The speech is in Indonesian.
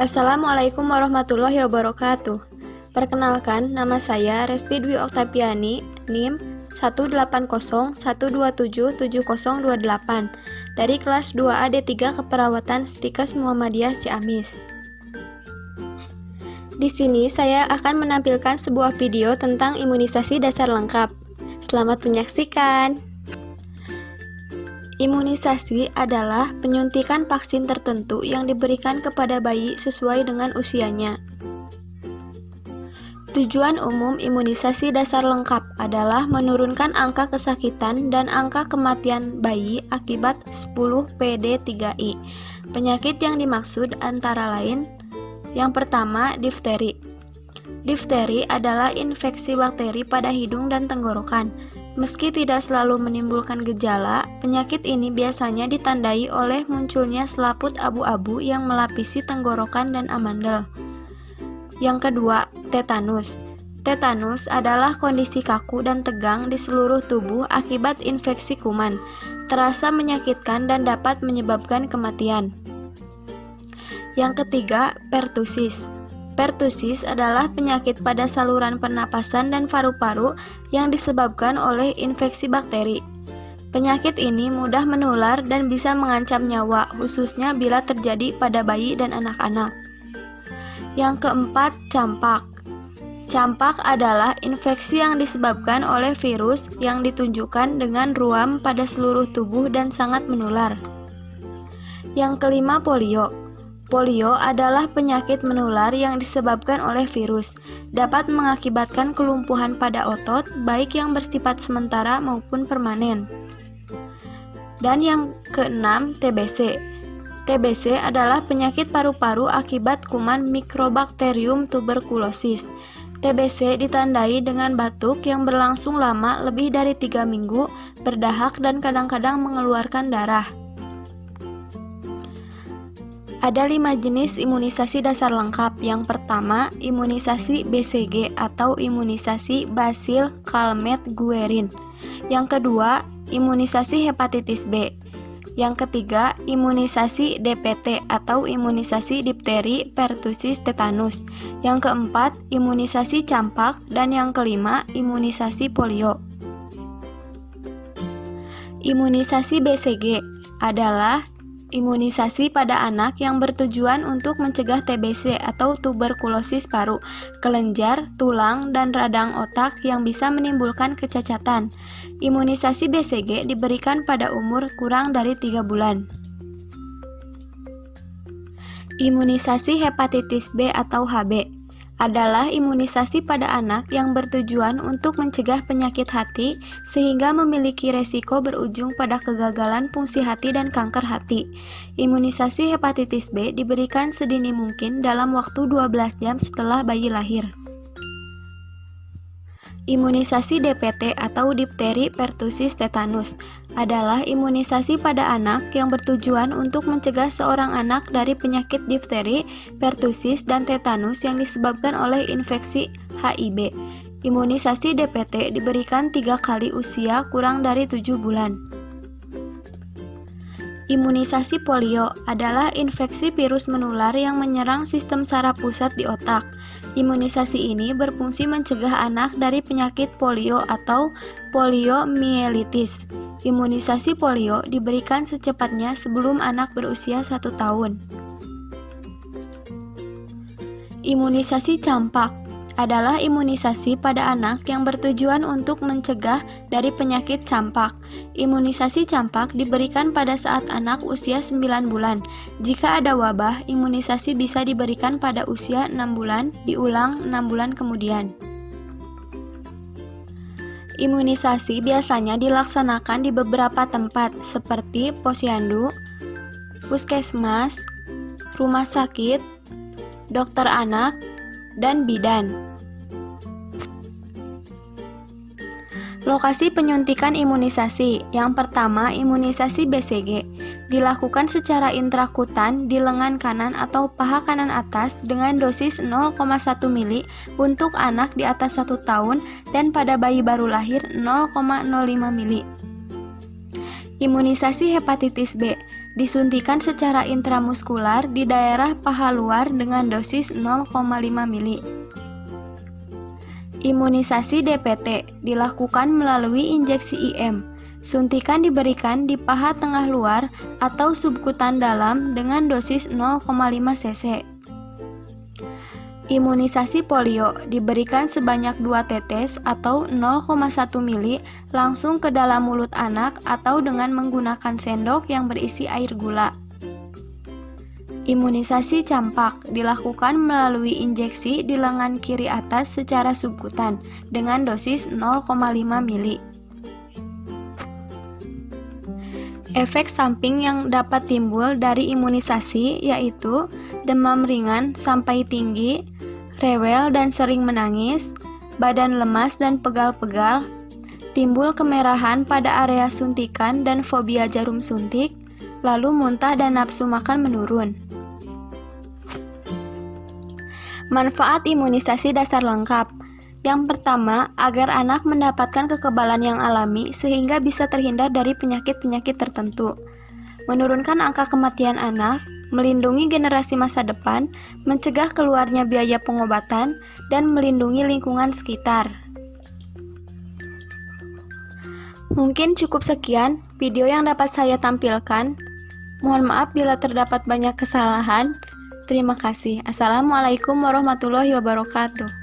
Assalamualaikum warahmatullahi wabarakatuh. Perkenalkan, nama saya Resti Dwi Oktaviani, NIM 18012777028 dari kelas 2A D3 Keperawatan Stikes Muhammadiyah Ciamis. Di sini saya akan menampilkan sebuah video tentang imunisasi dasar lengkap. Selamat menyaksikan. Imunisasi adalah penyuntikan vaksin tertentu yang diberikan kepada bayi sesuai dengan usianya. Tujuan umum imunisasi dasar lengkap adalah menurunkan angka kesakitan dan angka kematian bayi akibat 10PD3I. Penyakit yang dimaksud antara lain: yang pertama, difteri. Difteri adalah infeksi bakteri pada hidung dan tenggorokan. Meski tidak selalu menimbulkan gejala, penyakit ini biasanya ditandai oleh munculnya selaput abu-abu yang melapisi tenggorokan dan amandel. Yang kedua, tetanus. Tetanus adalah kondisi kaku dan tegang di seluruh tubuh akibat infeksi kuman. Terasa menyakitkan dan dapat menyebabkan kematian. Yang ketiga, pertusis. Pertusis adalah penyakit pada saluran pernapasan dan paru-paru yang disebabkan oleh infeksi bakteri. Penyakit ini mudah menular dan bisa mengancam nyawa, khususnya bila terjadi pada bayi dan anak-anak. Yang keempat, campak. Campak adalah infeksi yang disebabkan oleh virus yang ditunjukkan dengan ruam pada seluruh tubuh dan sangat menular. Yang kelima, polio. Polio adalah penyakit menular yang disebabkan oleh virus, dapat mengakibatkan kelumpuhan pada otot, baik yang bersifat sementara maupun permanen. Dan yang keenam, TBC. TBC adalah penyakit paru-paru akibat kuman Mycobacterium tuberculosis. TBC ditandai dengan batuk yang berlangsung lama lebih dari 3 minggu, berdahak dan kadang-kadang mengeluarkan darah. Ada 5 jenis imunisasi dasar lengkap. Yang pertama, imunisasi BCG atau imunisasi Bacille Calmette Guerin. Yang kedua, imunisasi hepatitis B. Yang ketiga, imunisasi DPT atau imunisasi difteri, pertusis, tetanus. Yang keempat, imunisasi campak. Dan yang kelima, imunisasi polio. Imunisasi BCG adalah imunisasi pada anak yang bertujuan untuk mencegah TBC atau tuberkulosis paru, kelenjar, tulang, dan radang otak yang bisa menimbulkan kecacatan. Imunisasi BCG diberikan pada umur kurang dari 3 bulan. Imunisasi hepatitis B atau HB adalah imunisasi pada anak yang bertujuan untuk mencegah penyakit hati sehingga memiliki resiko berujung pada kegagalan fungsi hati dan kanker hati. Imunisasi hepatitis B diberikan sedini mungkin dalam waktu 12 jam setelah bayi lahir. Imunisasi DPT atau difteri, pertusis, tetanus adalah imunisasi pada anak yang bertujuan untuk mencegah seorang anak dari penyakit difteri, pertusis, dan tetanus yang disebabkan oleh infeksi HIB. Imunisasi DPT diberikan 3 kali usia kurang dari 7 bulan. Imunisasi polio adalah infeksi virus menular yang menyerang sistem saraf pusat di otak. Imunisasi ini berfungsi mencegah anak dari penyakit polio atau poliomielitis. Imunisasi polio diberikan secepatnya sebelum anak berusia 1 tahun. Imunisasi campak adalah imunisasi pada anak yang bertujuan untuk mencegah dari penyakit campak. Imunisasi campak diberikan pada saat anak usia 9 bulan. Jika ada wabah, imunisasi bisa diberikan pada usia 6 bulan, diulang 6 bulan kemudian. Imunisasi biasanya dilaksanakan di beberapa tempat seperti posyandu, puskesmas, rumah sakit, dokter anak, dan bidan. Lokasi penyuntikan imunisasi. Yang pertama, imunisasi BCG dilakukan secara intrakutan di lengan kanan atau paha kanan atas dengan dosis 0,1 mili untuk anak di atas 1 tahun dan pada bayi baru lahir 0,05 mili. Imunisasi hepatitis B Disuntikan secara intramuskular di daerah paha luar dengan dosis 0,5 mili. Imunisasi DPT dilakukan melalui injeksi IM. Suntikan diberikan di paha tengah luar atau subkutan dalam dengan dosis 0,5 cc. Imunisasi polio diberikan sebanyak 2 tetes atau 0,1 mili langsung ke dalam mulut anak atau dengan menggunakan sendok yang berisi air gula. Imunisasi campak dilakukan melalui injeksi di lengan kiri atas secara subkutan dengan dosis 0,5 mili. Efek samping yang dapat timbul dari imunisasi yaitu demam ringan sampai tinggi, rewel dan sering menangis, badan lemas dan pegal-pegal, timbul kemerahan pada area suntikan dan fobia jarum suntik, lalu muntah dan nafsu makan menurun. Manfaat imunisasi dasar lengkap. Yang pertama, agar anak mendapatkan kekebalan yang alami sehingga bisa terhindar dari penyakit-penyakit tertentu. Menurunkan angka kematian anak, melindungi generasi masa depan, mencegah keluarnya biaya pengobatan, dan melindungi lingkungan sekitar. Mungkin cukup sekian video yang dapat saya tampilkan. Mohon maaf bila terdapat banyak kesalahan. Terima kasih. Assalamualaikum warahmatullahi wabarakatuh.